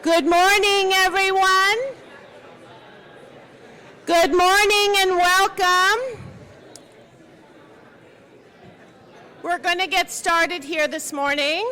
Good morning, everyone. Good morning and welcome. We're going to get started here this morning.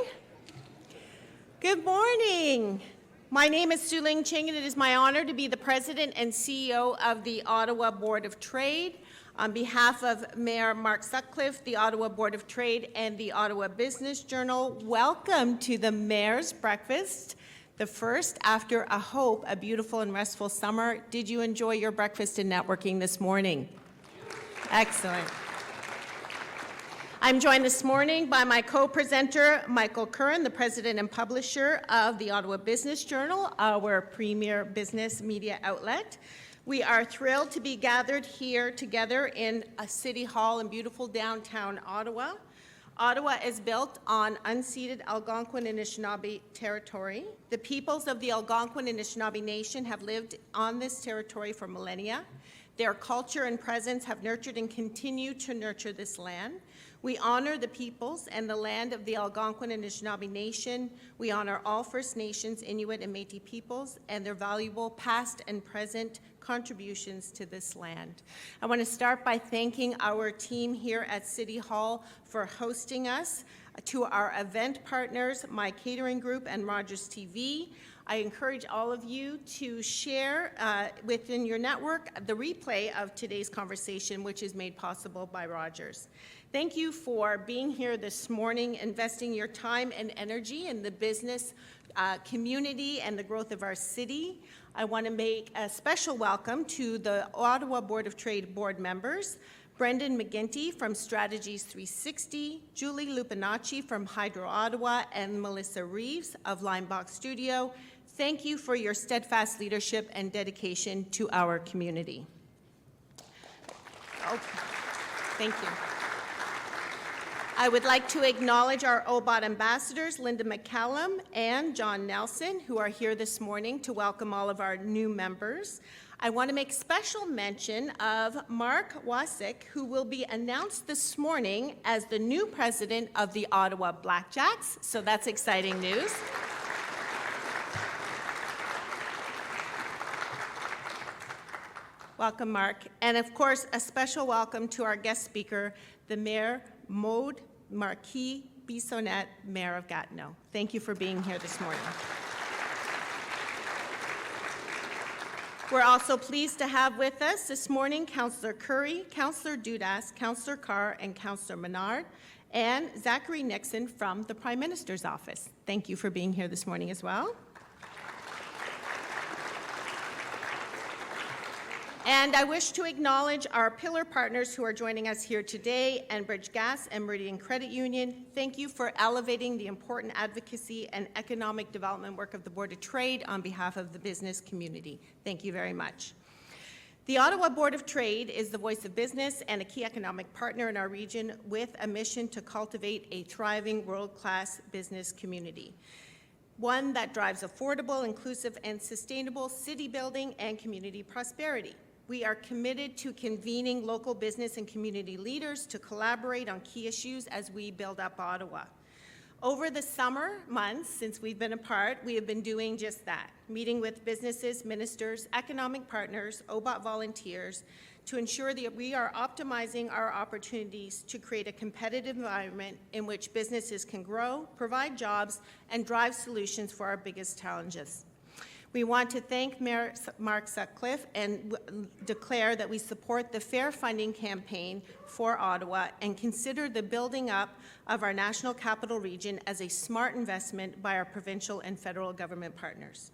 Good morning. My name is Su Ling Ching, and it is my honor to be the President and CEO of the Ottawa Board of Trade. On behalf of Mayor Mark Sutcliffe, the Ottawa Board of Trade, and the Ottawa Business Journal, welcome to the Mayor's Breakfast, the first after a beautiful and restful summer. Did you enjoy your breakfast and networking this morning? Excellent. I'm joined this morning by my co-presenter, Michael Curran, the president and publisher of the Ottawa Business Journal, our premier business media outlet. We are thrilled to be gathered here together in a city hall in beautiful downtown Ottawa. Ottawa is built on unceded Algonquin and Anishinaabe territory. The peoples of the Algonquin and Anishinaabe Nation have lived on this territory for millennia. Their culture and presence have nurtured and continue to nurture this land. We honor the peoples and the land of the Algonquin and Anishinaabe Nation. We honor all First Nations, Inuit, and Métis peoples and their valuable past and present contributions to this land. I want to start by thanking our team here at City Hall for hosting us, to our event partners, My Catering Group and Rogers TV. I encourage all of you to share within your network the replay of today's conversation, which is made possible by Rogers. Thank you for being here this morning, investing your time and energy in the business community and the growth of our city. I want to make a special welcome to the Ottawa Board of Trade board members, Brendan McGinty from Strategies 360, Julie Lupinacci from Hydro Ottawa, and Melissa Reeves of Linebox Studio. Thank you for your steadfast leadership and dedication to our community. Oh, thank you. I would like to acknowledge our OBOT ambassadors, Linda McCallum and John Nelson, who are here this morning to welcome all of our new members. I want to make special mention of Mark Wasik, who will be announced this morning as the new president of the Ottawa Blackjacks, so that's exciting news. Welcome, Mark. And of course, a special welcome to our guest speaker, the Mayor Maude Marquis-Bissonnette, Mayor of Gatineau. Thank you for being here this morning. We're also pleased to have with us this morning Councillor Curry, Councillor Dudas, Councillor Carr, and Councillor Menard, and Zachary Nixon from the Prime Minister's office. Thank you for being here this morning as well. And I wish to acknowledge our pillar partners who are joining us here today, Enbridge Gas and Meridian Credit Union. Thank you for elevating the important advocacy and economic development work of the Board of Trade on behalf of the business community. Thank you very much. The Ottawa Board of Trade is the voice of business and a key economic partner in our region with a mission to cultivate a thriving world-class business community, one that drives affordable, inclusive, and sustainable city building and community prosperity. We are committed to convening local business and community leaders to collaborate on key issues as we build up Ottawa. Over the summer months since we've been apart, we have been doing just that, meeting with businesses, ministers, economic partners, OBOT volunteers, to ensure that we are optimizing our opportunities to create a competitive environment in which businesses can grow, provide jobs, and drive solutions for our biggest challenges. We want to thank Mayor Mark Sutcliffe and declare that we support the Fair Funding campaign for Ottawa and consider the building up of our national capital region as a smart investment by our provincial and federal government partners.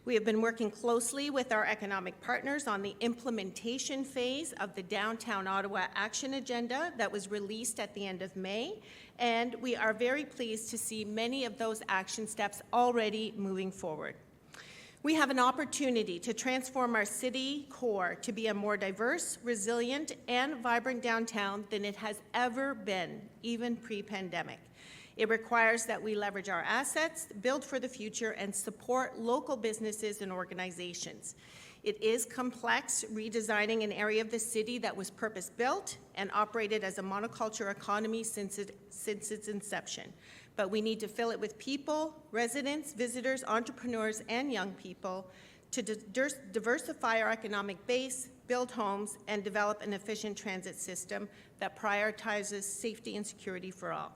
We have been working closely with our economic partners on the implementation phase of the Downtown Ottawa Action Agenda that was released at the end of May, and we are very pleased to see many of those action steps already moving forward. We have an opportunity to transform our city core to be a more diverse, resilient, and vibrant downtown than it has ever been, even pre-pandemic. It requires that we leverage our assets, build for the future, and support local businesses and organizations. It is complex redesigning an area of the city that was purpose-built and operated as a monoculture economy since its inception. but we need to fill it with people, residents, visitors, entrepreneurs, and young people to diversify our economic base, build homes, and develop an efficient transit system that prioritizes safety and security for all.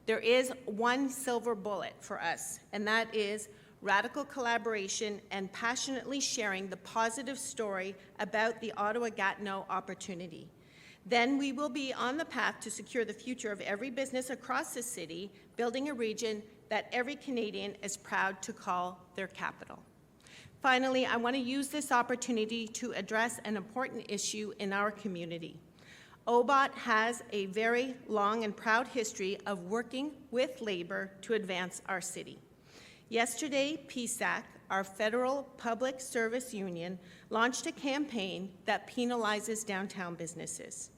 There is one silver bullet for us, and that is radical collaboration and passionately sharing the positive story about the Ottawa-Gatineau opportunity. Then we will be on the path to secure the future of every business across the city, building a region that every Canadian is proud to call their capital. Finally, I want to use this opportunity to address an important issue in our community. OBOT has a very long and proud history of working with Labour to advance our city. Yesterday, PSAC, our federal public service union, launched a campaign that penalizes downtown businesses.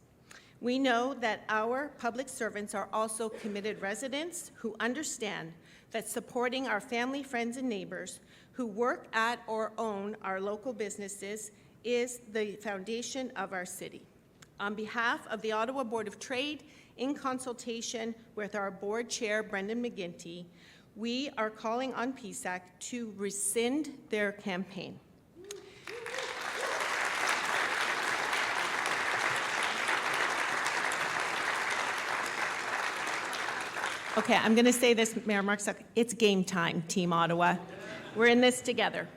We know that our public servants are also committed residents who understand that supporting our family, friends, and neighbors who work at or own our local businesses is the foundation of our city. On behalf of the Ottawa Board of Trade, in consultation with our board chair, Brendan McGinty, we are calling on PSAC to rescind their campaign. Okay, I'm going to say this, Mayor Mark Sutcliffe, it's game time, Team Ottawa. We're in this together.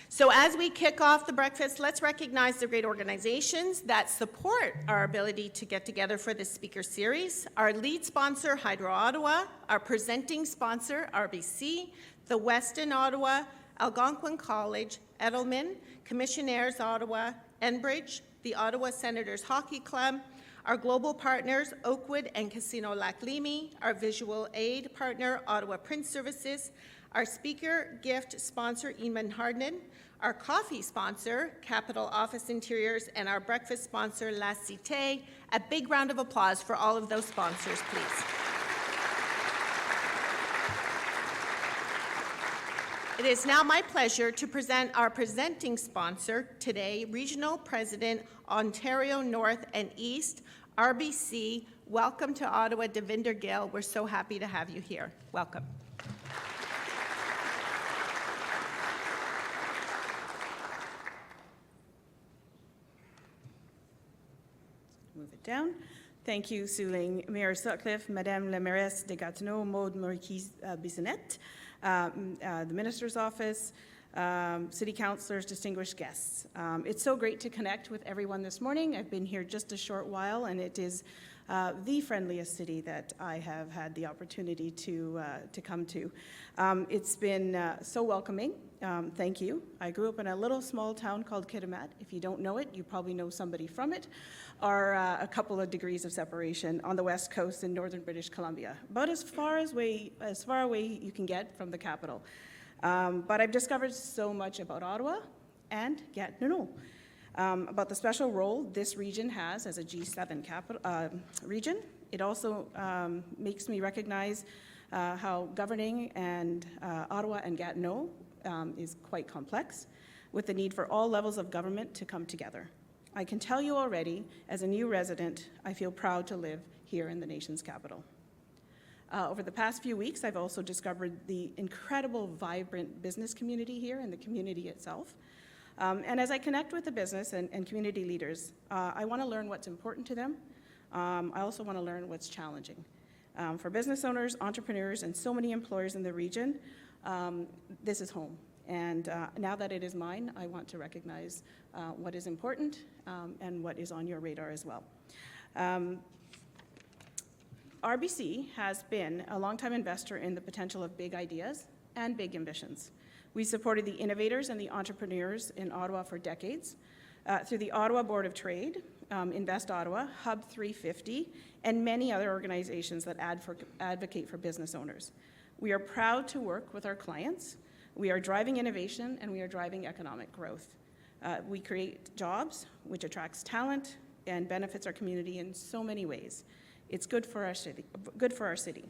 So as we kick off the breakfast, let's recognize the great organizations that support our ability to get together for this speaker series. Our lead sponsor, Hydro Ottawa, our presenting sponsor, RBC, the Weston Ottawa, Algonquin College, Edelman, Commissionaires Ottawa, Enbridge, the Ottawa Senators Hockey Club, our global partners, Oakwood and Casino Lac Limi, our visual aid partner, Ottawa Print Services, our speaker gift sponsor, Eamon Hardin, our coffee sponsor, Capital Office Interiors, and our breakfast sponsor, La Cité. A big round of applause for all of those sponsors, please. It is now my pleasure to present our presenting sponsor today, Regional President, Ontario North and East, RBC. Welcome to Ottawa, Devinder Gill. We're so happy to have you here. Welcome. Move it down. Thank you, Suling. Mayor Sutcliffe, Madame la Mairesse de Gatineau, Maude Marquis-Bissonnette, the Minister's Office, City Councillors, distinguished guests. It's so great to connect with everyone this morning. I've been here just a short while, and it is the friendliest city that I have had the opportunity to come to. It's been so welcoming. Thank you. I grew up in a little small town called Kitimat. If you don't know it, you probably know somebody from it, or a couple of degrees of separation on the west coast in northern British Columbia, about as far away you can get from the capital. But I've discovered so much about Ottawa and Gatineau, about the special role this region has as a G7 region. It also makes me recognize how governing Ottawa and Gatineau is quite complex, with the need for all levels of government to come together. I can tell you already, as a new resident, I feel proud to live here in the nation's capital. Over the past few weeks, I've also discovered the incredible, vibrant business community here and the community itself. And as I connect with the business and community leaders, I want to learn what's important to them. I also want to learn what's challenging. For business owners, entrepreneurs, and so many employers in the region, this is home. And now that it is mine, I want to recognize what is important and what is on your radar as well. RBC has been a longtime investor in the potential of big ideas and big ambitions. We supported the innovators and the entrepreneurs in Ottawa for decades through the Ottawa Board of Trade, Invest Ottawa, Hub 350, and many other organizations that advocate for business owners. We are proud to work with our clients. We are driving innovation, and we are driving economic growth. We create jobs, which attracts talent and benefits our community in so many ways. It's good for our city.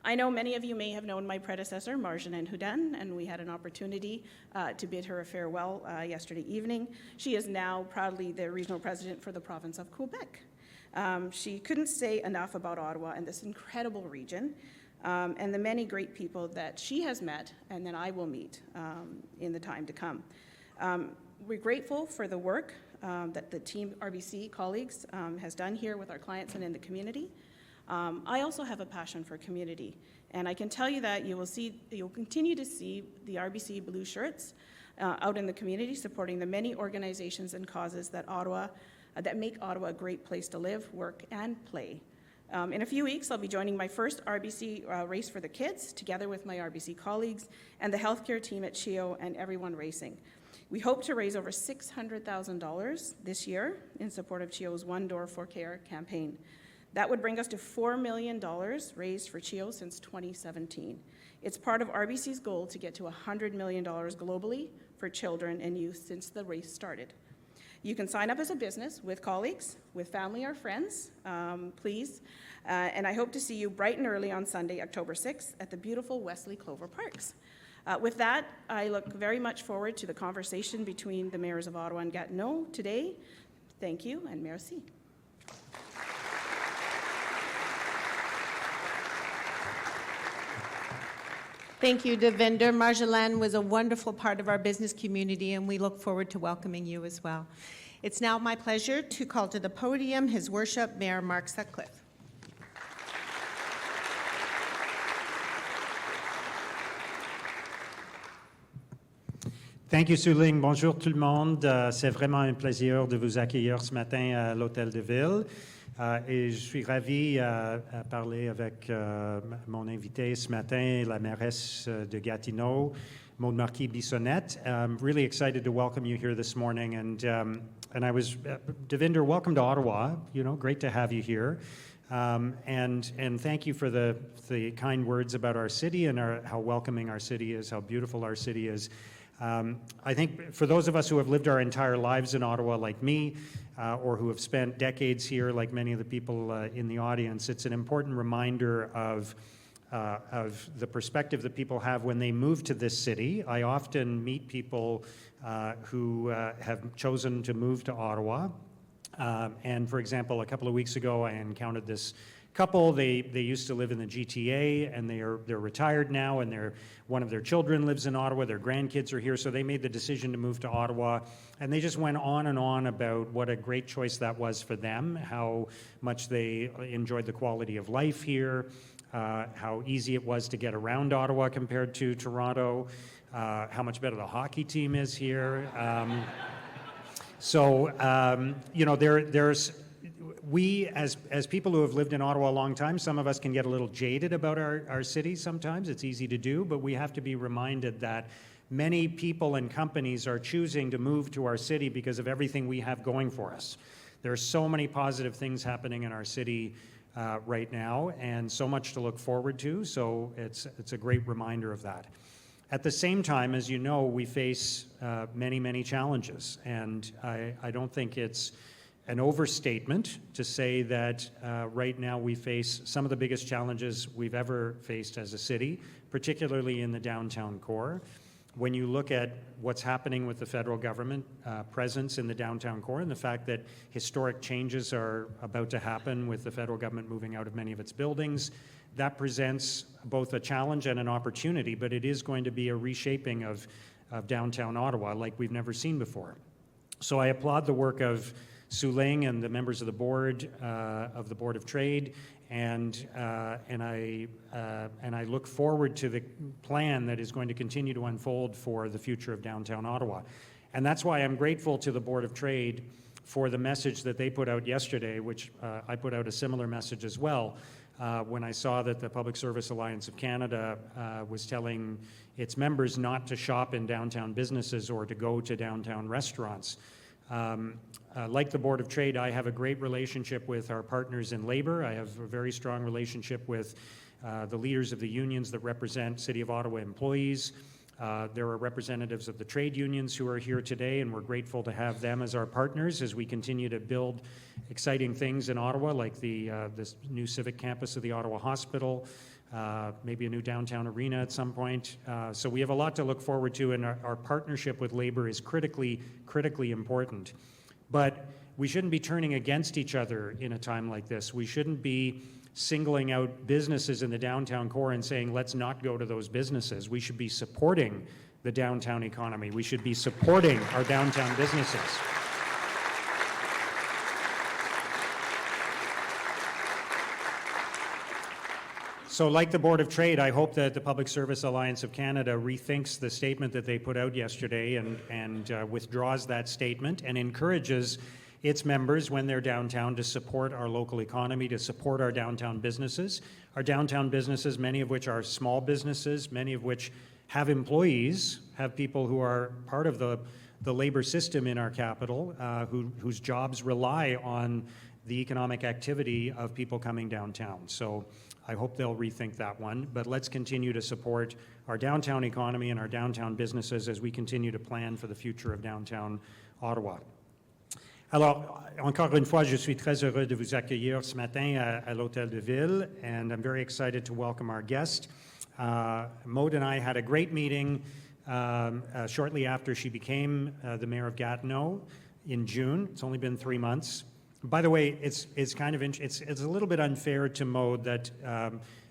I know many of you may have known my predecessor, Marjane Houdan, and we had an opportunity to bid her a farewell yesterday evening. She is now proudly the regional president for the province of Quebec. She couldn't say enough about Ottawa and this incredible region. and the many great people that she has met and that I will meet in the time to come. We're grateful for the work that the Team RBC colleagues has done here with our clients and in the community. I also have a passion for community, and I can tell you that you'll continue to see the RBC blue shirts out in the community supporting the many organizations and causes that make Ottawa a great place to live, work, and play. In a few weeks, I'll be joining my first RBC Race for the Kids, together with my RBC colleagues and the healthcare team at CHEO and Everyone Racing. We hope to raise over $600,000 this year in support of CHEO's One Door for Care campaign. That would bring us to $4 million raised for CHEO since 2017. It's part of RBC's goal to get to $100 million globally for children and youth since the race started. You can sign up as a business with colleagues, with family or friends, please. And I hope to see you bright and early on Sunday, October 6th at the beautiful Wesley Clover Parks. With that, I look very much forward to the conversation between the mayors of Ottawa and Gatineau today. Thank you, and merci. Thank you, Devinder. Marjolaine was a wonderful part of our business community, and we look forward to welcoming you as well. It's now my pleasure to call to the podium His Worship Mayor Mark Sutcliffe. Thank you, Suling. Bonjour tout le monde. C'est vraiment un plaisir de vous accueillir ce matin à l'Hôtel de Ville. Et je suis ravi à parler avec mon invité ce matin, la mairesse de Gatineau, Maude Marquis-Bissonnette. I'm really excited to welcome you here this morning. And I was, Devinder, welcome to Ottawa. You know, great to have you here. And thank you for the kind words about our city and how welcoming our city is, how beautiful our city is. I think for those of us who have lived our entire lives in Ottawa, like me, or who have spent decades here, like many of the people in the audience, it's an important reminder of the perspective that people have when they move to this city. I often meet people who have chosen to move to Ottawa. And for example, a couple of weeks ago, I encountered this couple. They used to live in the GTA, and they're retired now, and one of their children lives in Ottawa. Their grandkids are here, so they made the decision to move to Ottawa. And they just went on and on about what a great choice that was for them, how much they enjoyed the quality of life here, how easy it was to get around Ottawa compared to Toronto, how much better the hockey team is here. You know, we, as people who have lived in Ottawa a long time, some of us can get a little jaded about our city sometimes. It's easy to do, but we have to be reminded that many people and companies are choosing to move to our city because of everything we have going for us. There are so many positive things happening in our city right now, and so much to look forward to, so it's a great reminder of that. At the same time, as you know, we face many, many challenges, and I don't think it's an overstatement to say that right now we face some of the biggest challenges we've ever faced as a city, particularly in the downtown core. When you look at what's happening with the federal government presence in the downtown core and the fact that historic changes are about to happen with the federal government moving out of many of its buildings, that presents both a challenge and an opportunity, but it is going to be a reshaping of downtown Ottawa like we've never seen before. So I applaud the work of Suling and the members of the Board of Trade, and I look forward to the plan that is going to continue to unfold for the future of downtown Ottawa. And that's why I'm grateful to the Board of Trade for the message that they put out yesterday, which I put out a similar message as well, when I saw that the Public Service Alliance of Canada was telling its members not to shop in downtown businesses or to go to downtown restaurants. Like the Board of Trade, I have a great relationship with our partners in labor. I have a very strong relationship with the leaders of the unions that represent City of Ottawa employees. There are representatives of the trade unions who are here today, and we're grateful to have them as our partners as we continue to build exciting things in Ottawa, like this new civic campus of the Ottawa Hospital, maybe a new downtown arena at some point. So we have a lot to look forward to, and our partnership with labor is critically important. But we shouldn't be turning against each other in a time like this. We shouldn't be singling out businesses in the downtown core and saying, let's not go to those businesses. We should be supporting the downtown economy. We should be supporting our downtown businesses. So like the Board of Trade, I hope that the Public Service Alliance of Canada rethinks the statement that they put out yesterday and withdraws that statement and encourages its members when they're downtown to support our local economy, to support our downtown businesses. Our downtown businesses, many of which are small businesses, many of which have employees, have people who are part of the labor system in our capital, whose jobs rely on the economic activity of people coming downtown. So I hope they'll rethink that one, but let's continue to support our downtown economy and our downtown businesses as we continue to plan for the future of downtown Ottawa. Alors, encore une fois, je suis très heureux de vous accueillir ce matin à l'Hôtel de Ville, and I'm very excited to welcome our guest. Maude and I had a great meeting shortly after she became the mayor of Gatineau in June. It's only been 3 months. By the way, it's kind of it's a little bit unfair to Maude that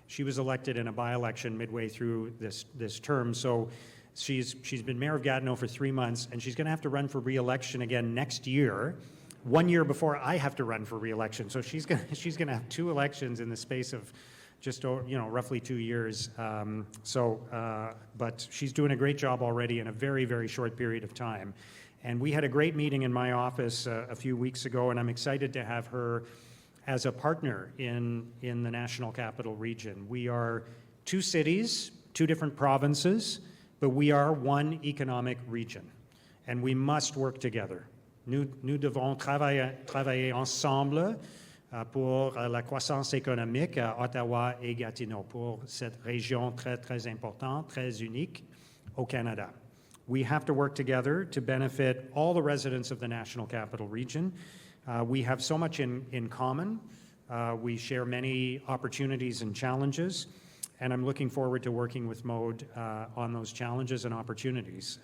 she was elected in a by-election midway through this term. So she's been mayor of Gatineau for 3 months, and she's going to have to run for re-election again next year, 1 year before I have to run for re-election. So she's going to have 2 elections in the space of just roughly 2 years. But she's doing a great job already in a very, very short period of time. And we had a great meeting in my office a few weeks ago, and I'm excited to have her as a partner in the National Capital Region. We are 2 cities, 2 different provinces, but we are one economic region, and we must work together. Nous devons travailler ensemble pour la croissance économique à Ottawa et Gatineau, pour cette région très, très importante, très unique au Canada. We have to work together to benefit all the residents of the National Capital Region. We have so much in common. We share many opportunities and challenges, and I'm looking forward to working with Maude on those challenges and opportunities.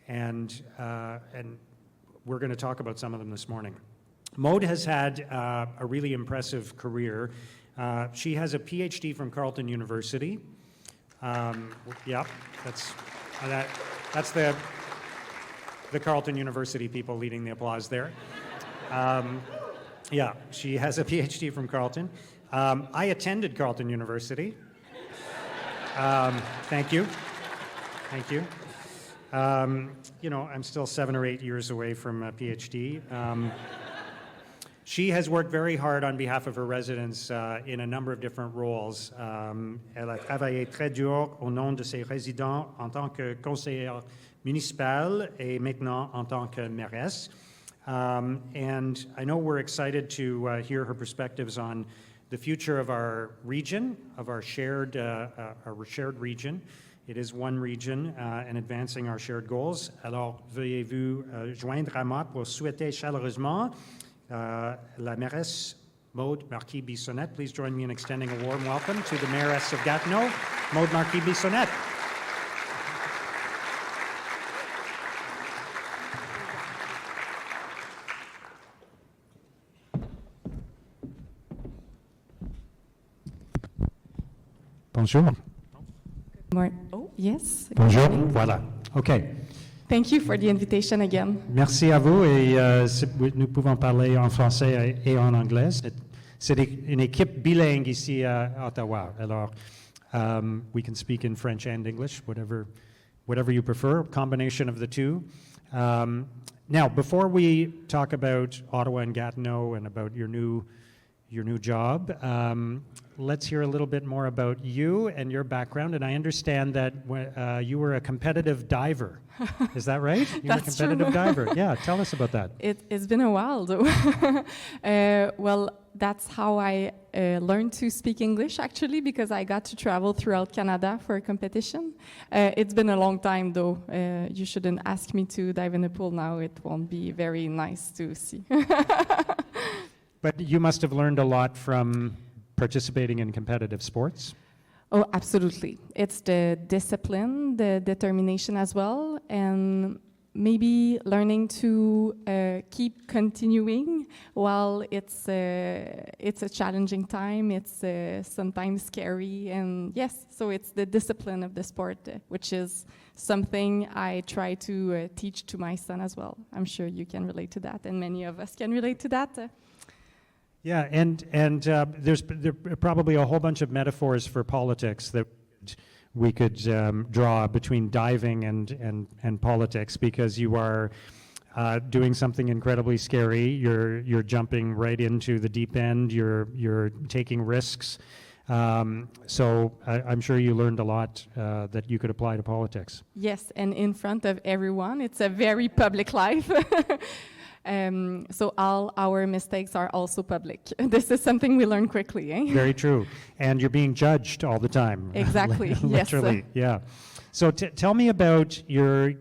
And we're going to talk about some of them this morning. Maude has had a really impressive career. She has a PhD from Carleton University. Yeah, that's the Carleton University people leading the applause there. Yeah, she has a PhD from Carleton. I attended Carleton University. Thank you. Thank you. I'm still 7 or 8 years away from a PhD. She has worked very hard on behalf of her residents in a number of different roles. Elle a travaillé très dur au nom de ses résidents en tant que conseillère municipale et maintenant en tant que mairesse. And I know we're excited to hear her perspectives on the future of our region, of our shared region. It is one region and advancing our shared goals. Alors, veuillez-vous joindre à moi pour souhaiter chaleureusement la mairesse Maude Marquis-Bissonnette. Please join me in extending a warm welcome to the mayoress of Gatineau, Maude Marquis-Bissonnette. Bonjour. Oh, yes. Bonjour. Voilà. OK. Thank you for the invitation again. Merci à vous et nous pouvons parler en français et en anglais. C'est une équipe bilingue ici à Ottawa. Alors, we can speak in French and English, whatever you prefer, a combination of the two. Now, before we talk about Ottawa and Gatineau and about your new job, let's hear a little bit more about you and your background. And I understand that you were a competitive diver. Is that right? You were a competitive diver. Yeah, tell us about that. It's been a while, though. Well, that's how I learned to speak English, actually, because I got to travel throughout Canada for a competition. It's been a long time, though. You shouldn't ask me to dive in the pool now. It won't be very nice to see. But you must have learned a lot from participating in competitive sports. Oh, absolutely. It's the discipline, the determination as well. And maybe learning to keep continuing while it's a challenging time. It's sometimes scary, and yes, so it's the discipline of the sport, which is something I try to teach to my son as well. I'm sure you can relate to that, and many of us can relate to that. Yeah, and there are probably a whole bunch of metaphors for politics that we could draw between diving and politics, because you are doing something incredibly scary. You're jumping right into the deep end. You're taking risks. So I'm sure you learned a lot that you could apply to politics. Yes, and in front of everyone. It's a very public life. So all our mistakes are also public. This is something we learn quickly, eh? Very true. And you're being judged all the time. Exactly. Literally, yes. yeah. So tell me about your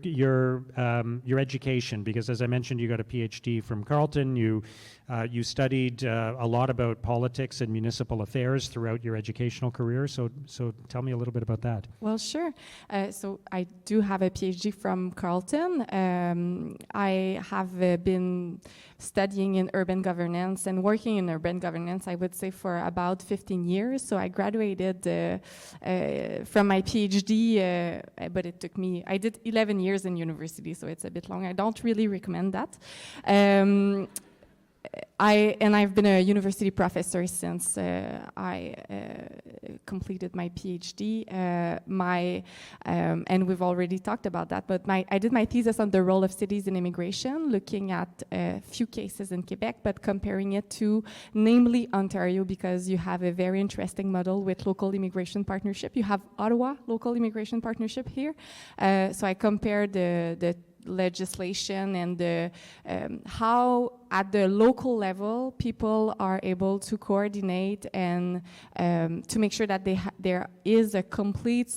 education, because as I mentioned, you got a PhD from Carleton. You studied a lot about politics and municipal affairs throughout your educational career. So tell me a little bit about that. Well, sure. So I do have a PhD from Carleton. I have been studying in urban governance and working in urban governance, I would say, for about 15 years. So I graduated from my PhD, but it took me, I did 11 years in university, so it's a bit long. I don't really recommend that. I've been a university professor since I completed my PhD. And we've already talked about that, but I did my thesis on the role of cities in immigration, looking at a few cases in Quebec, but comparing it to namely Ontario, because you have a very interesting model with local immigration partnership. You have Ottawa local immigration partnership here. So I compared the legislation and the, how at the local level people are able to coordinate and to make sure that there is a complete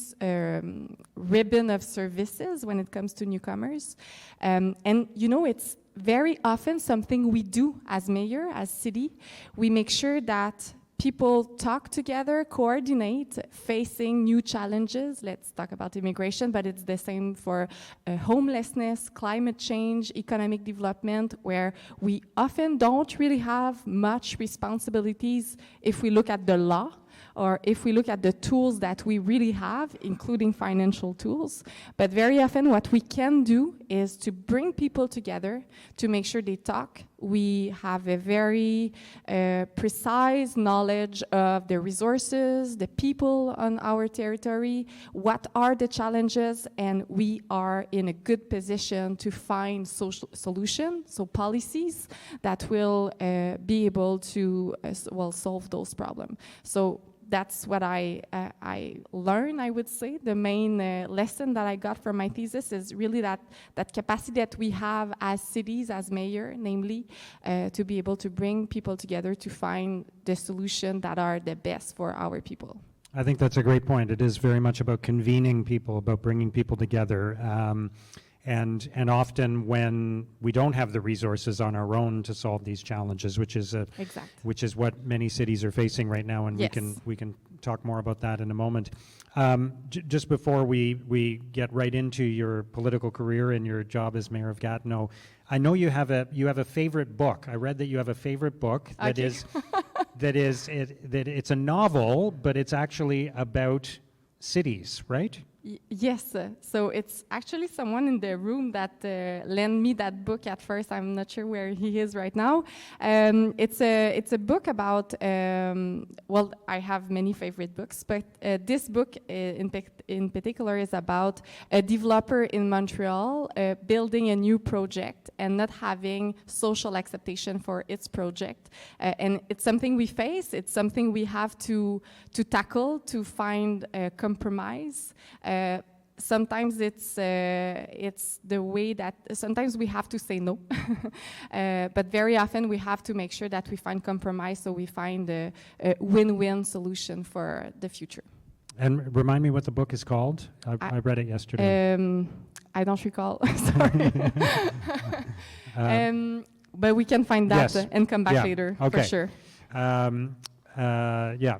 ribbon of services when it comes to newcomers. And you know, it's very often something we do as mayor, as city. We make sure that people talk together, coordinate, facing new challenges. Let's talk about immigration, but it's the same for homelessness, climate change, economic development, where we often don't really have much responsibilities if we look at the law, or if we look at the tools that we really have, including financial tools. But very often what we can do is to bring people together to make sure they talk. We have a very precise knowledge of the resources, the people on our territory, what are the challenges, and we are in a good position to find social solutions, so policies that will be able to solve those problems. So that's what I learned, I would say. The main lesson that I got from my thesis is really that capacity that we have as cities, as mayor, namely, to be able to bring people together to find the solution that are the best for our people. I think that's a great point. It is very much about convening people, about bringing people together. And often when we don't have the resources on our own to solve these challenges, which is what many cities are facing right now, and yes. we can talk more about that in a moment. Just before we get right into your political career and your job as mayor of Gatineau, I know you have a favorite book. I read that you have a favorite book that it's a novel, but it's actually about cities, right? Yes, so it's actually someone in the room that lent me that book at first. I'm not sure where he is right now. It's a book about, well, I have many favorite books, but this book in particular is about a developer in Montreal building a new project and not having social acceptation for its project. And it's something we face, it's something we have to tackle, to find a compromise. Sometimes it's the way that sometimes we have to say no, but very often we have to make sure that we find compromise, so we find a win-win solution for the future. And remind me what the book is called. I read it yesterday. I don't recall. Sorry. But we can find that and come back later, okay. for sure. Yeah,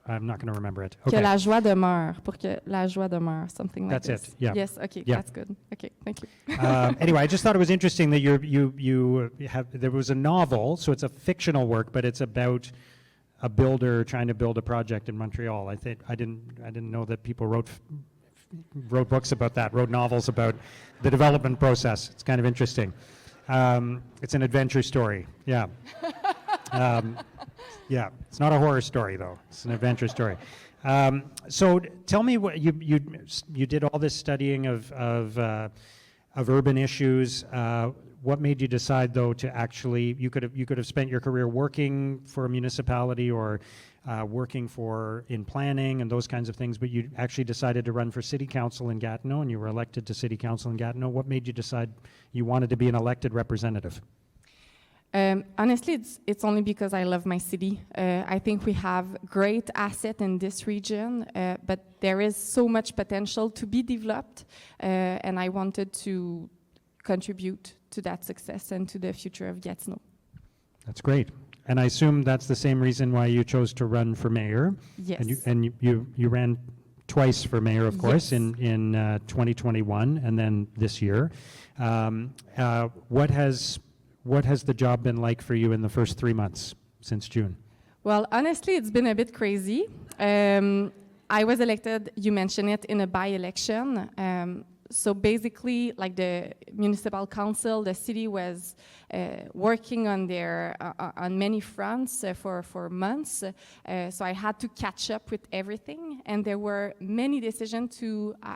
I'm not going to remember it. Que Okay. la joie demeure, pour que la joie demeure, something like That's this. it, yeah. Yes, okay, Yeah. that's good. Okay, thank you. Anyway, I just thought it was interesting that you have, there was a novel, so it's a fictional work, but it's about a builder trying to build a project in Montreal. I didn't know that people wrote books about that, wrote novels about the development process. It's kind of interesting. It's an adventure story. Yeah. Yeah, it's not a horror story though. It's an adventure story. So tell me what you did all this studying of urban issues. What made you decide though to actually you could have spent your career working for a municipality or working in planning and those kinds of things, but you actually decided to run for city council in Gatineau, and you were elected to city council in Gatineau. What made you decide you wanted to be an elected representative? Honestly, it's only because I love my city. I think we have great asset in this region, but there is so much potential to be developed, and I wanted to contribute to that success and to the future of Gatineau. That's great. And I assume that's the same reason why you chose to run for mayor. Yes. And you ran twice for mayor, of course, Yes. in 2021 and then this year. What has the job been like for you in the first 3 months since June? Well, honestly, it's been a bit crazy. I was elected, you mentioned it, in a by-election. So basically, like the municipal council, the city was working on on many fronts for months. So I had to catch up with everything, and there were many decisions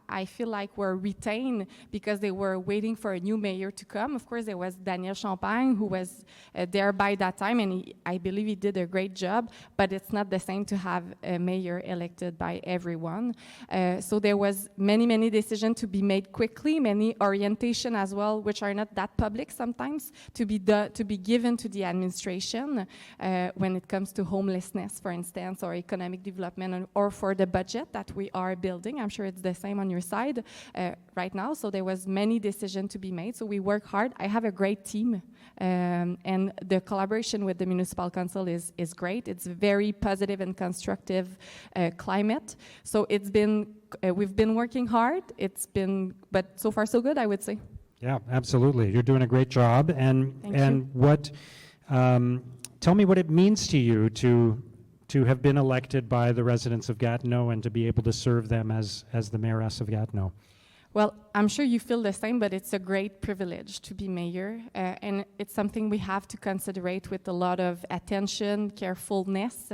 I feel like were retained because they were waiting for a new mayor to come. Of course, there was Daniel Champagne who was there by that time, and I believe he did a great job. But it's not the same to have a mayor elected by everyone. So there was many decisions to be made quickly, many orientation as well, which are not that public sometimes, to be given to the administration when it comes to homelessness, for instance, or economic development, or for the budget that we are building. I'm sure it's the same on your side right now. So there was many decisions to be made. So we work hard. I have a great team, and the collaboration with the municipal council is great. It's very positive and constructive climate. So it's been we've been working hard. But so far so good, I would say. Yeah, absolutely. You're doing a great job. And Thank you. what? Tell me what it means to you to have been elected by the residents of Gatineau and to be able to serve them as the mayoress of Gatineau. Well, I'm sure you feel the same, but it's a great privilege to be mayor, and it's something we have to considerate with a lot of attention, carefulness.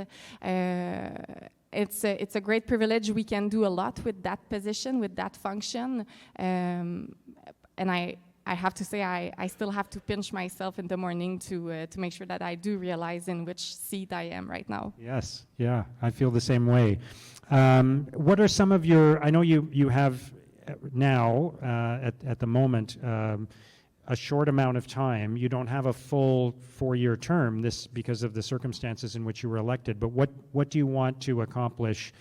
It's a great privilege. We can do a lot with that position, with that function, and I have to say I still have to pinch myself in the morning to make sure that I do realize in which seat I am right now. Yes, yeah, I feel the same way. What are some of your? I know you have now at the moment a short amount of time. You don't have a full 4-year term. This because of the circumstances in which you were elected. But what do you want to accomplish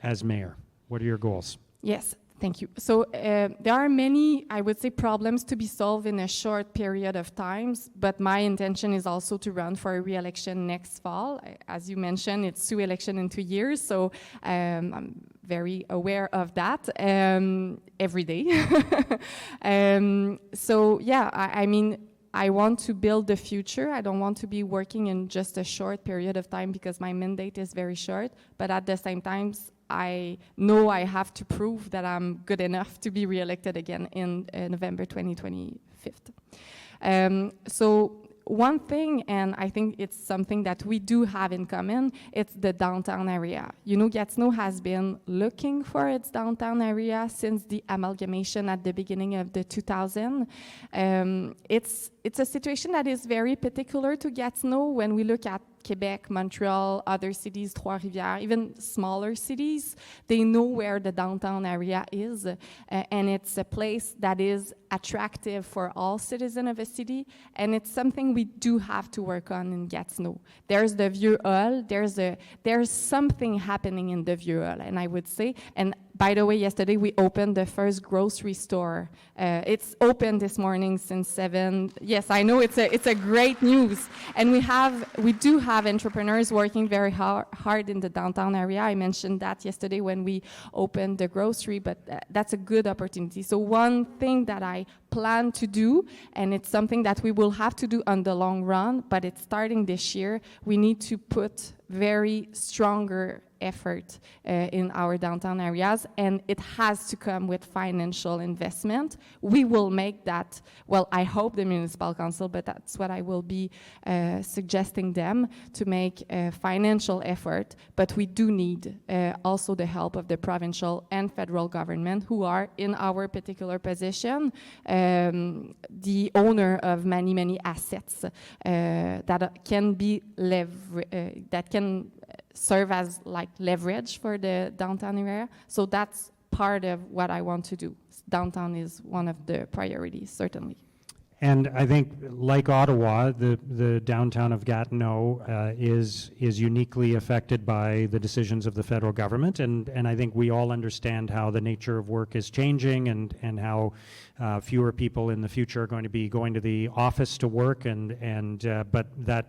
as mayor? What are your goals? Yes, thank you. So there are many, I would say, problems to be solved in a short period of time, but my intention is also to run for a re-election next fall. As you mentioned, it's 2 elections in 2 years, so I'm very aware of that every day. So yeah, I mean, I want to build the future. I don't want to be working in just a short period of time because my mandate is very short, but at the same time, I know I have to prove that I'm good enough to be re-elected again in November 2025. So one thing, and I think it's something that we do have in common, it's the downtown area. You know, Gatineau has been looking for its downtown area since the amalgamation at the beginning of the 2000s. It's a situation that is very particular to Gatineau when we look at Quebec, Montreal, other cities, Trois-Rivières, even smaller cities. They know where the downtown area is, and it's a place that is attractive for all citizens of a city, and it's something we do have to work on in Gatineau. There's the Vieux Hall, there's something happening in the Vieux Hall, and I would say, by the way, yesterday we opened the first grocery store. It's open this morning since 7. Yes, I know it's a great news, and we do have entrepreneurs working very hard in the downtown area. I mentioned that yesterday when we opened the grocery, but that's a good opportunity. So one thing that I plan to do, and it's something that we will have to do on the long run, but it's starting this year, we need to put very stronger effort in our downtown areas, and it has to come with financial investment. We will make that, well, I hope the municipal council, but that's what I will be suggesting them, to make a financial effort, but we do need also the help of the provincial and federal government, who are, in our particular position, the owner of many assets that can be that can serve as like leverage for the downtown area. So that's part of what I want to do. Downtown is one of the priorities, certainly. And I think, like Ottawa, the downtown of Gatineau is uniquely affected by the decisions of the federal government, and I think we all understand how the nature of work is changing, and how fewer people in the future are going to be going to the office to work, but that,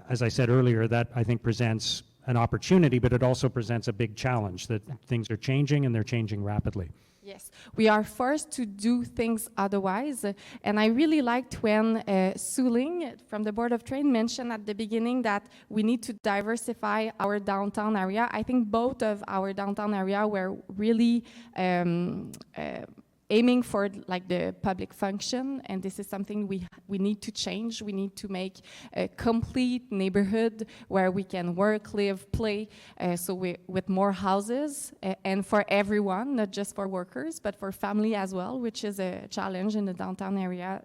as I said earlier, that I think presents an opportunity, but it also presents a big challenge, that things are changing and they're changing rapidly. Yes, we are forced to do things otherwise, and I really liked when Su Ling from the Board of Trade mentioned at the beginning that we need to diversify our downtown area. I think both of our downtown area were really aiming for like the public function, and this is something we need to change. We need to make a complete neighborhood where we can work, live, play, with more houses, and for everyone, not just for workers, but for family as well, which is a challenge in the downtown area,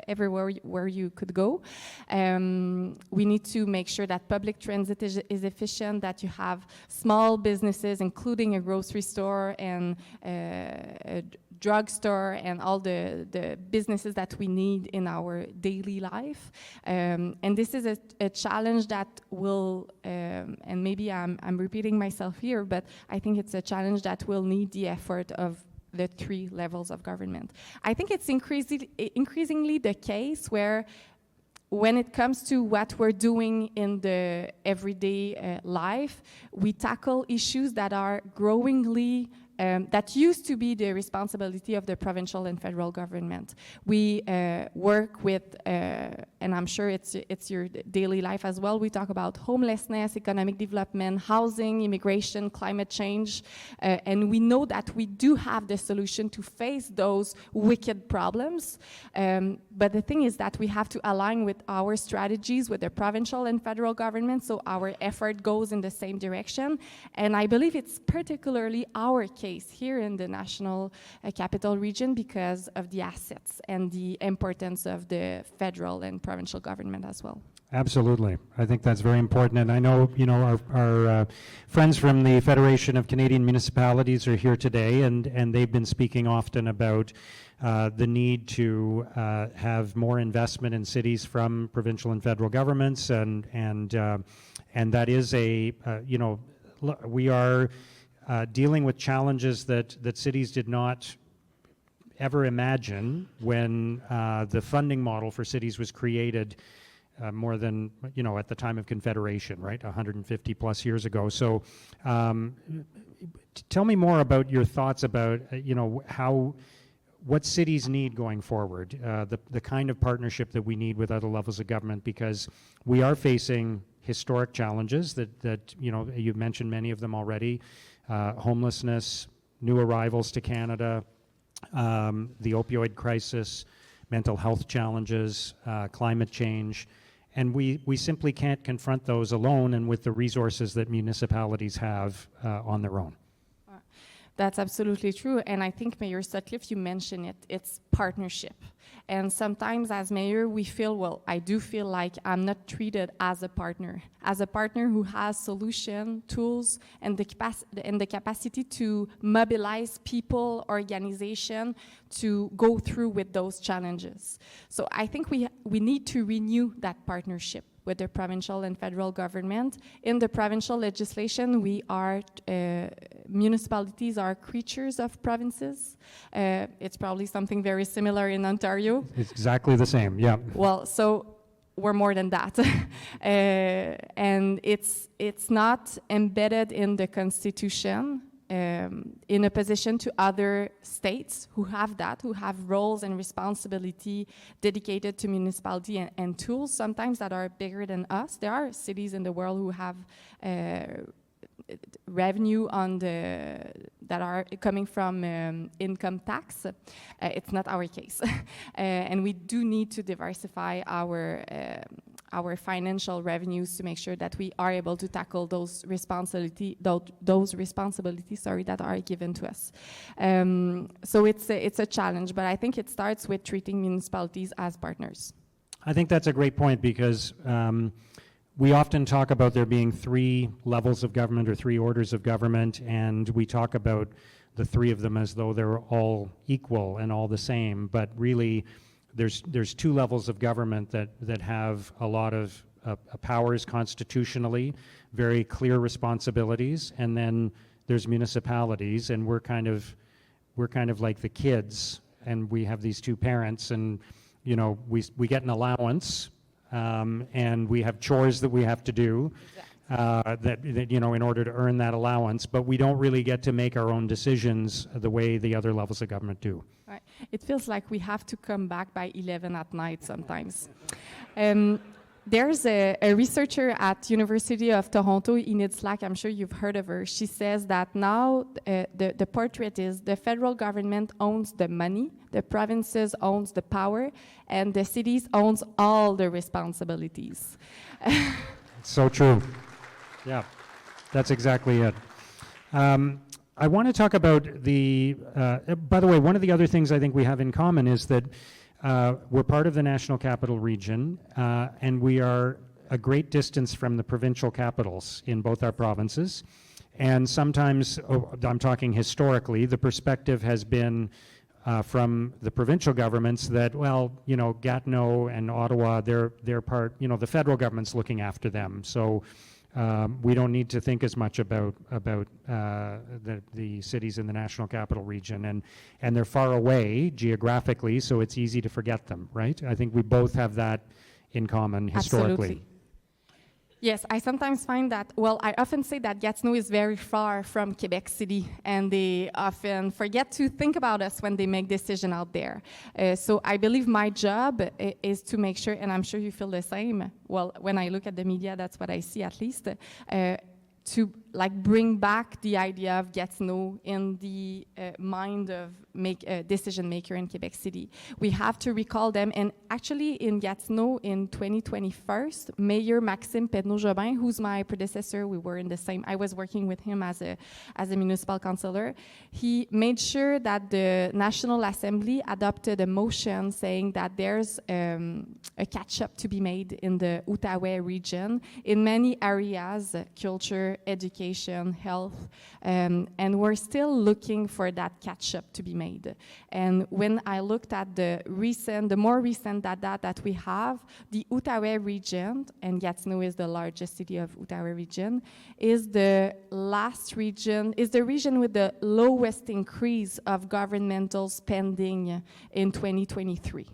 everywhere where you could go. We need to make sure that public transit is efficient, that you have small businesses, including a grocery store and a drugstore and all the businesses that we need in our daily life. And this is a challenge that will, and maybe I'm repeating myself here, but I think it's a challenge that will need the effort of the 3 levels of government. I think it's increasingly the case where, when it comes to what we're doing in the everyday life, we tackle issues that are growingly that used to be the responsibility of the provincial and federal government. We work with, and I'm sure it's your daily life as well, we talk about homelessness, economic development, housing, immigration, climate change, and we know that we do have the solution to face those wicked problems, but the thing is that we have to align with our strategies with the provincial and federal government, so our effort goes in the same direction, and I believe it's particularly our case here in the national capital region because of the assets and the importance of the federal and provincial government as well. Absolutely. I think that's very important. And I know, our friends from the Federation of Canadian Municipalities are here today, and they've been speaking often about the need to have more investment in cities from provincial and federal governments, and that is we are dealing with challenges that cities did not ever imagine when the funding model for cities was created more than, at the time of Confederation, right, 150 plus years ago. So tell me more about your thoughts about, what cities need going forward, the kind of partnership that we need with other levels of government, because we are facing historic challenges that you've mentioned many of them already. Homelessness, new arrivals to Canada, the opioid crisis, mental health challenges, climate change, and we simply can't confront those alone and with the resources that municipalities have on their own. That's absolutely true, and I think Mayor Sutcliffe, you mentioned it, it's partnership. And sometimes as mayor, I do feel like I'm not treated as a partner who has solution, tools, and the capacity to mobilize people, organization, to go through with those challenges. So I think we need to renew that partnership with the provincial and federal government. In the provincial legislation, we are municipalities are creatures of provinces. It's probably something very similar in Ontario. It's exactly the same, yeah. Well, so we're more than that. And it's not embedded in the Constitution in opposition to other states who have that, who have roles and responsibility dedicated to municipality and tools sometimes that are bigger than us. There are cities in the world who have revenue that are coming from income tax. It's not our case. And we do need to diversify our financial revenues to make sure that we are able to tackle those responsibilities that are given to us. So it's a challenge, but I think it starts with treating municipalities as partners. I think that's a great point because we often talk about there being 3 levels of government or 3 orders of government, and we talk about the 3 of them as though they're all equal and all the same, but really there's 2 levels of government that have a lot of powers constitutionally, very clear responsibilities, and then there's municipalities, and we're kind of like the kids, and we have these 2 parents, and you know we get an allowance, and we have chores that we have to do. Exactly. That you know, in order to earn that allowance, but we don't really get to make our own decisions the way the other levels of government do. Right. It feels like we have to come back by 11 at night sometimes. There's a researcher at University of Toronto, Enid Slack, I'm sure you've heard of her. She says that now the portrait is the federal government owns the money, the provinces owns the power, and the cities owns all the responsibilities. So true. Yeah, that's exactly it. I want to talk about by the way, one of the other things I think we have in common is that we're part of the National Capital Region, and we are a great distance from the provincial capitals in both our provinces. And sometimes, I'm talking historically, the perspective has been from the provincial governments that, well, you know, Gatineau and Ottawa, they're part, you know, the federal government's looking after them. So we don't need to think as much about the cities in the National Capital Region, and they're far away geographically, so it's easy to forget them, right? I think we both have that in common historically. Absolutely. Yes, I sometimes find that, well, I often say that Gatineau is very far from Quebec City, and they often forget to think about us when they make decisions out there. So I believe my job is to make sure, and I'm sure you feel the same, well, when I look at the media, that's what I see at least, to like bring back the idea of Gatineau in the mind of decision maker in Quebec City. We have to recall them, and actually in Gatineau in 2021, Mayor Maxime Pedneau-Jobin, who's my predecessor, I was working with him as a municipal councillor. He made sure that the National Assembly adopted a motion saying that there's a catch-up to be made in the Outaouais region in many areas, culture, education, health, and we're still looking for that catch-up to be made. And when I looked at the more recent data that we have, the Outaouais region, and Gatineau is the largest city of Outaouais region, is the region with the lowest increase of governmental spending in 2023.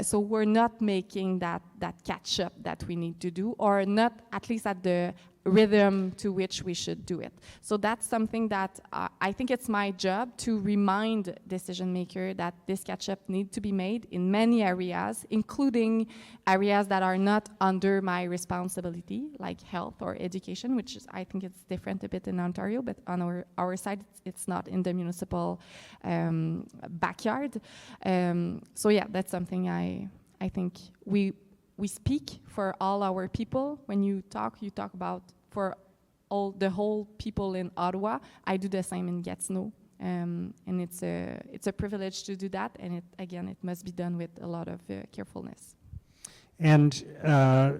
So we're not making that catch-up that we need to do, or not at least at the rhythm to which we should do it. So that's something that I think it's my job to remind decision maker that this catch-up needs to be made in many areas, including areas that are not under my responsibility, like health or education, which is, I think it's different a bit in Ontario, but on our side, it's not in the municipal backyard. So yeah, that's something I think we speak for all our people. When you talk about for the whole people in Ottawa. I do the same in Gatineau, and it's a privilege to do that. And it must be done with a lot of carefulness. And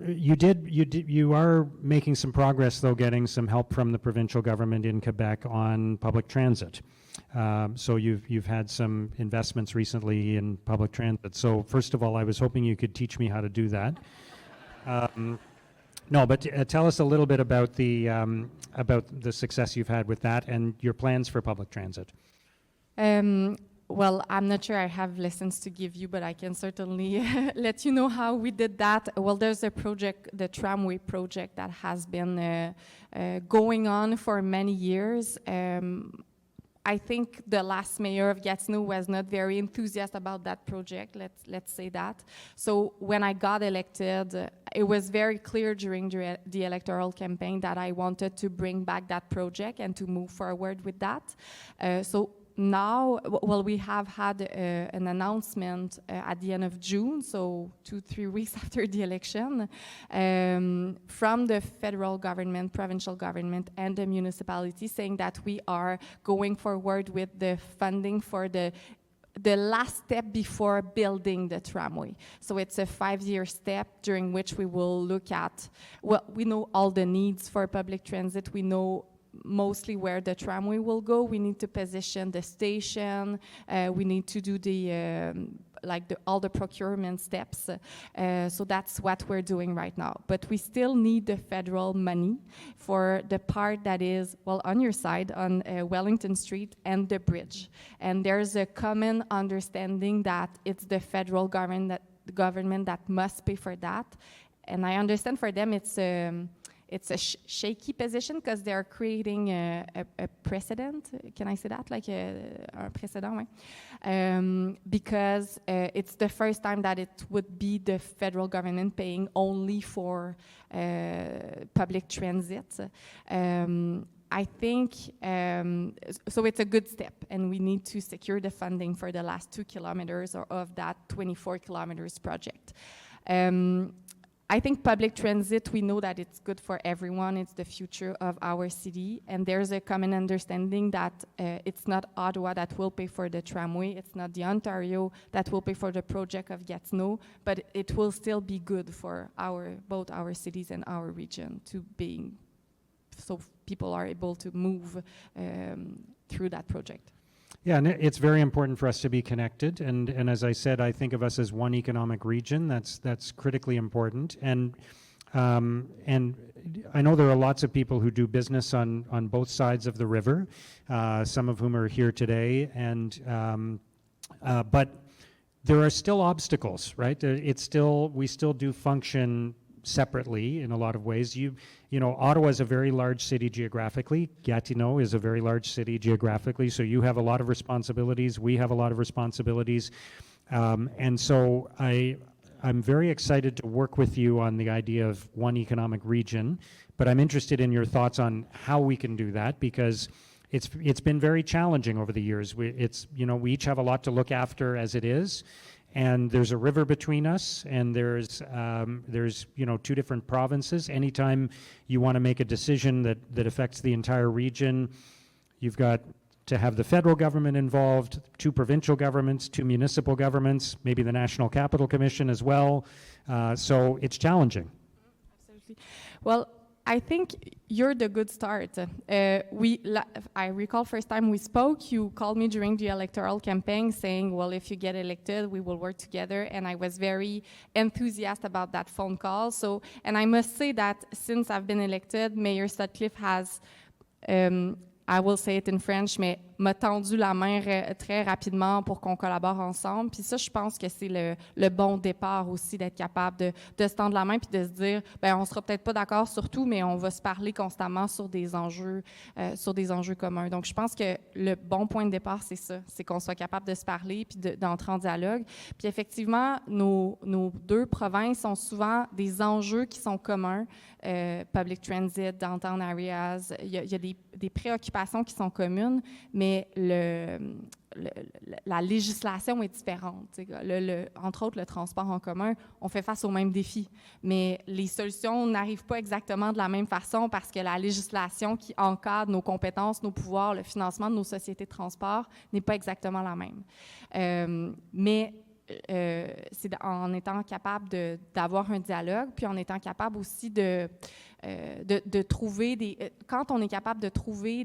you are making some progress, though, getting some help from the provincial government in Quebec on public transit. So you've had some investments recently in public transit. So first of all, I was hoping you could teach me how to do that. No, but tell us a little bit about the success you've had with that and your plans for public transit. Well, I'm not sure I have lessons to give you, but I can certainly let you know how we did that. Well, there's a project, the tramway project, that has been going on for many years. I think the last mayor of Gatineau was not very enthusiastic about that project, let's say that. So when I got elected, it was very clear during the electoral campaign that I wanted to bring back that project and to move forward with that. So now, well, we have had an announcement at the end of June, so 2-3 weeks after the election, from the federal government, provincial government, and the municipality, saying that we are going forward with the funding for the last step before building the tramway. So it's a 5-year step during which we will look at, well, we know all the needs for public transit, we know mostly where the tramway will go. We need to position the station. We need to do all the procurement steps. So that's what we're doing right now. But we still need the federal money for the part that is, well, on your side, on Wellington Street and the bridge. And there's a common understanding that it's the federal government that must pay for that. And I understand for them it's a shaky position because they're creating a precedent. Can I say that? Like a precedent, right? Because it's the first time that it would be the federal government paying only for public transit. I think, so it's a good step, and we need to secure the funding for the last 2 kilometers of that 24 kilometers project. I think public transit, we know that it's good for everyone. It's the future of our city. And there's a common understanding that it's not Ottawa that will pay for the tramway. It's not the Ontario that will pay for the project of Gatineau. But it will still be good for both our cities and our region so people are able to move through that project. Yeah, and it's very important for us to be connected. And as I said, I think of us as one economic region. That's critically important. And I know there are lots of people who do business on both sides of the river, some of whom are here today. But there are still obstacles, right? We still do function separately in a lot of ways. You know, Ottawa is a very large city geographically. Gatineau is a very large city geographically. So you have a lot of responsibilities. We have a lot of responsibilities. And so I'm very excited to work with you on the idea of one economic region, but I'm interested in your thoughts on how we can do that, because it's been very challenging over the years. We each have a lot to look after as it is. And there's a river between us, and there's 2 different provinces. Anytime you want to make a decision that affects the entire region, you've got to have the federal government involved, 2 provincial governments, 2 municipal governments, maybe the National Capital Commission as well. So it's challenging. Absolutely. Well, I think you're the good start. I recall first time we spoke, you called me during the electoral campaign saying, well, if you get elected, we will work together. And I was very enthusiastic about that phone call. So, and I must say that since I've been elected, Mayor Sutcliffe has, I will say it in French, mais m'a tendu la main très rapidement pour qu'on collabore ensemble. Puis ça, je pense que c'est le bon départ aussi, d'être capable de se tendre la main puis de se dire, ben on sera peut-être pas d'accord sur tout, mais on va se parler constamment sur des enjeux communs. Donc, je pense que le bon point de départ, c'est ça, c'est qu'on soit capable de se parler puis d'entrer en dialogue. Puis effectivement, nos 2 provinces ont souvent des enjeux qui sont communs, public transit, downtown areas. Il y a des préoccupations qui sont communes, mais la législation est différente. Entre autres, le transport en commun, on fait face aux mêmes défis, mais les solutions n'arrivent pas exactement de la même façon parce que la législation qui encadre nos compétences, nos pouvoirs, le financement de nos sociétés de transport n'est pas exactement la même. Mais c'est en étant capable d'avoir un dialogue, puis en étant capable aussi de trouver quand on est capable de trouver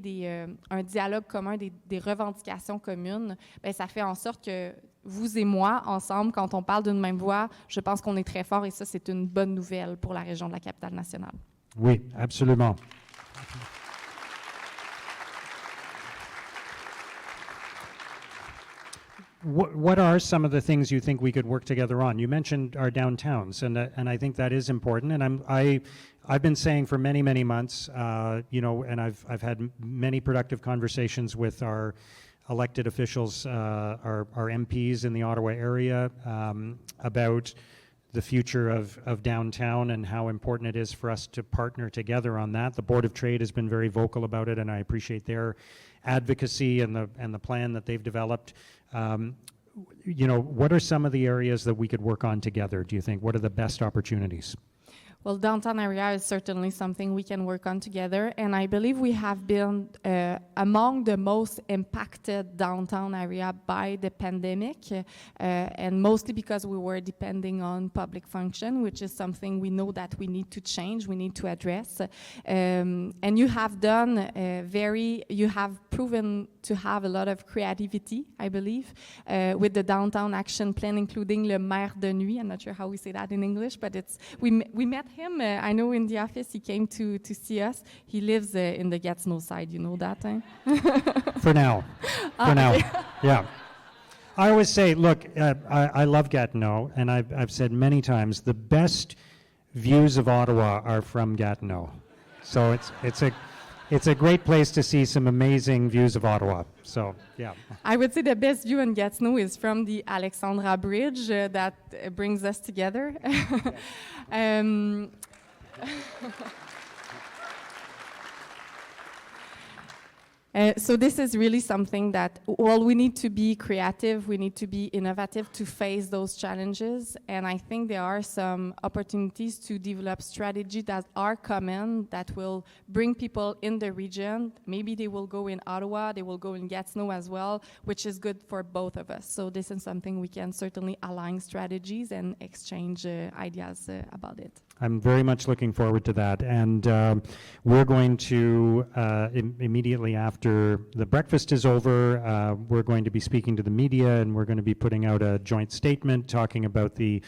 un dialogue commun, des revendications communes, bien, ça fait en sorte que vous et moi, ensemble, quand on parle d'une même voix, je pense qu'on est très fort et ça, c'est une bonne nouvelle pour la région de la Capitale-Nationale. Oui, absolument. What are some of the things you think we could work together on? You mentioned our downtowns, and I think that is important. And I've been saying for many, many months, and I've had many productive conversations with our elected officials, our MPs in the Ottawa area, about the future of downtown and how important it is for us to partner together on that. The Board of Trade has been very vocal about it, and I appreciate their advocacy and the plan that they've developed. What are some of the areas that we could work on together, do you think? What are the best opportunities? Well, downtown area is certainly something we can work on together, and I believe we have been among the most impacted downtown area by the pandemic, and mostly because we were depending on public function, which is something we know that we need to change, we need to address. And you have done you have proven to have a lot of creativity, I believe, with the downtown action plan, including le maire de nuit. I'm not sure how we say that in English, but we met him. I know in the office he came to see us. He lives in the Gatineau side. You know that, eh? For now. Yeah. I always say, look, I love Gatineau, and I've said many times the best views of Ottawa are from Gatineau. So it's a great place to see some amazing views of Ottawa. So, yeah. I would say the best view in Gatineau is from the Alexandra Bridge that brings us together. So this is really something that, well, we need to be creative, we need to be innovative to face those challenges, and I think there are some opportunities to develop strategies that are common, that will bring people in the region. Maybe they will go in Ottawa, they will go in Gatineau as well, which is good for both of us. So this is something we can certainly align strategies and exchange ideas about it. I'm very much looking forward to that. And we're going to, immediately after the breakfast is over, we're going to be speaking to the media, and we're going to be putting out a joint statement talking about the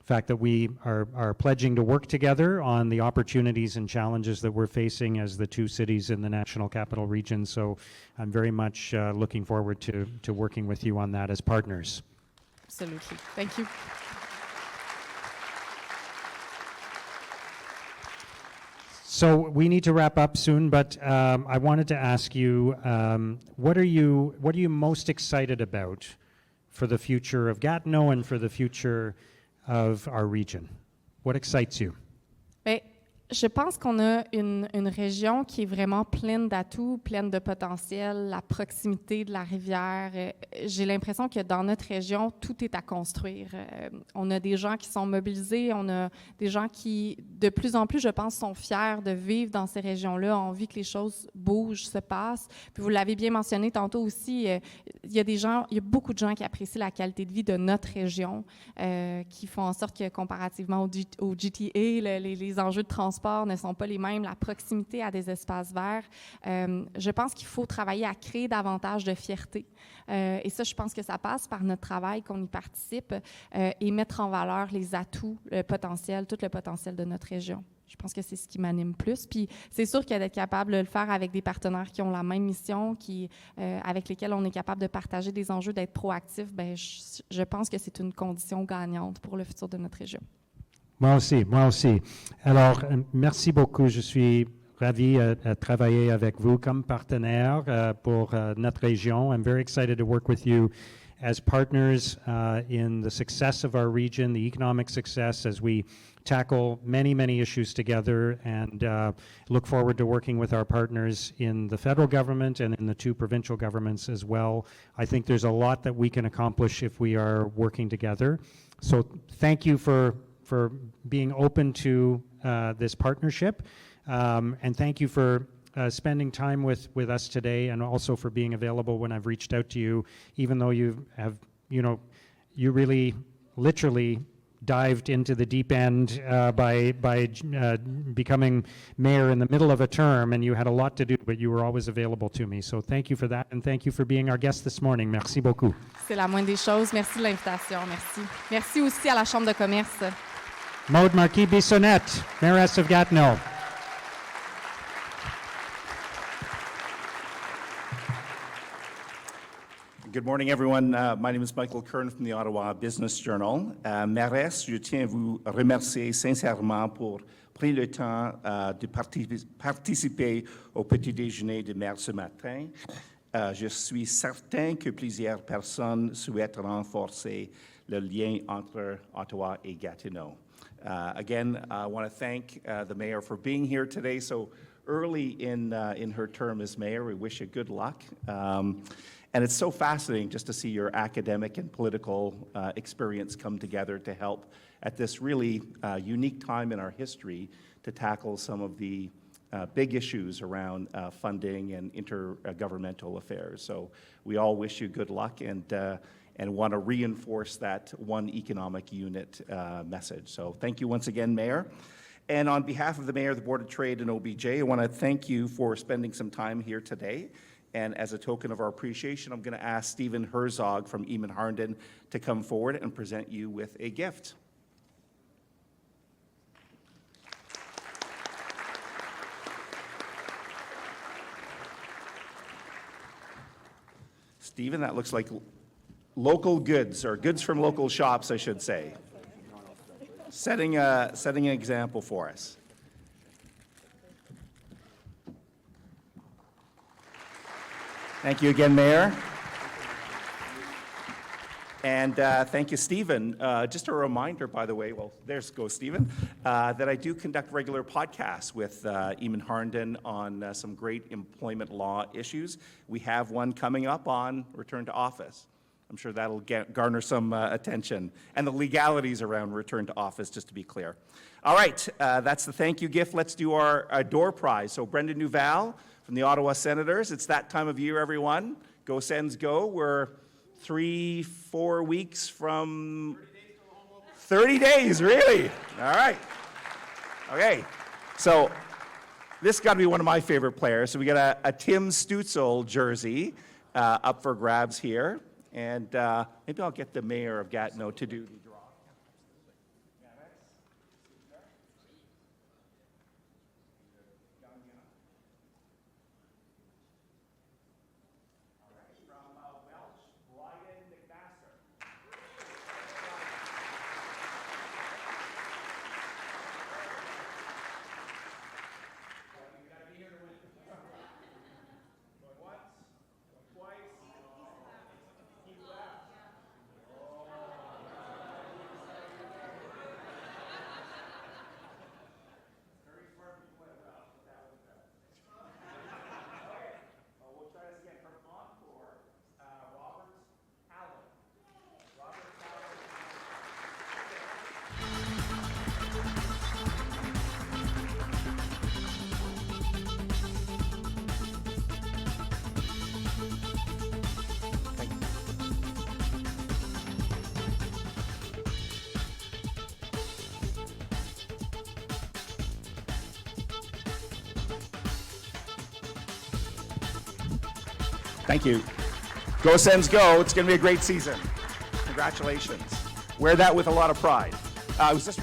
fact that we are pledging to work together on the opportunities and challenges that we're facing as the two cities in the National Capital Region. So I'm very much looking forward to working with you on that as partners. Absolutely. Thank you. So we need to wrap up soon, but I wanted to ask you, what are you most excited about for the future of Gatineau and for the future of our region? What excites you? Je pense qu'on a une région qui est vraiment pleine d'atouts, pleine de potentiel, la proximité de la rivière. J'ai l'impression que dans notre région, tout est à construire. On a des gens qui sont mobilisés, on a des gens qui, de plus en plus, je pense, sont fiers de vivre dans ces régions-là, ont envie que les choses bougent, se passent. Puis vous l'avez bien mentionné tantôt aussi, il y a beaucoup de gens qui apprécient la qualité de vie de notre région, qui font en sorte que, comparativement au GTA, les enjeux de transport ne sont pas les mêmes, la proximité à des espaces verts. Je pense qu'il faut travailler à créer davantage de fierté. Et ça, je pense que ça passe par notre travail, qu'on y participe, et mettre en valeur les atouts, le potentiel, tout le potentiel de notre région. Je pense que c'est ce qui m'anime plus. Puis c'est sûr que d'être capable de le faire avec des partenaires qui ont la même mission, avec lesquels on est capable de partager des enjeux, d'être proactif, je pense que c'est une condition gagnante pour le futur de notre région. Moi aussi. Alors, merci beaucoup. Je suis ravi à travailler avec vous comme partenaire pour notre région. I'm very excited to work with you as partners in the success of our region, the economic success, as we tackle many, many issues together, and look forward to working with our partners in the federal government and in the two provincial governments as well. I think there's a lot that we can accomplish if we are working together. So thank you for being open to this partnership, and thank you for spending time with us today, and also for being available when I've reached out to you, even though you really literally dived into the deep end by becoming mayor in the middle of a term, and you had a lot to do, but you were always available to me. So thank you for that, and thank you for being our guest this morning. Merci beaucoup. C'est la moindre des choses. Merci de l'invitation. Merci. Merci aussi à la Chambre de commerce. Maude Marquis-Bissonnette, Mayoress of Gatineau. Good morning, everyone. My name is Michael Kern from the Ottawa Business Journal. Mairesse, je tiens à vous remercier sincèrement pour prendre le temps de participer au petit déjeuner de maire ce matin. Je suis certain que plusieurs personnes souhaitent renforcer le lien entre Ottawa et Gatineau. Again, I want to thank the mayor for being here today so early in her term as mayor. We wish you good luck. And it's so fascinating just to see your academic and political experience come together to help at this really unique time in our history to tackle some of the big issues around funding and intergovernmental affairs. So we all wish you good luck and want to reinforce that one economic unit message. So thank you once again, Mayor. And on behalf of the Mayor, the Board of Trade, and OBJ, I want to thank you for spending some time here today. And as a token of our appreciation, I'm going to ask Stephen Herzog from Eamon Harnden to come forward and present you with a gift. Stephen, that looks like local goods, or goods from local shops, I should say. Setting an example for us. Thank you again, Mayor. And thank you, Stephen. Just a reminder, by the way, well, there's goes Stephen, that I do conduct regular podcasts with Eamon Harnden on some great employment law issues. We have one coming up on return to office. I'm sure that'll garner some attention. And the legalities around return to office, just to be clear. All right, that's the thank you gift. Let's do our door prize. So Brendan Nuval from the Ottawa Senators. It's that time of year, everyone. Go Sens go. We're 3-4 weeks from 30 days, really? All right. Okay. So this got to be one of my favorite players. So we got a Tim Stutzel jersey up for grabs here. And maybe I'll get the mayor of Gatineau to do the draw. Thank you. Go Sens go. It's going to be a great season. Congratulations. Wear that with a lot of pride. I was just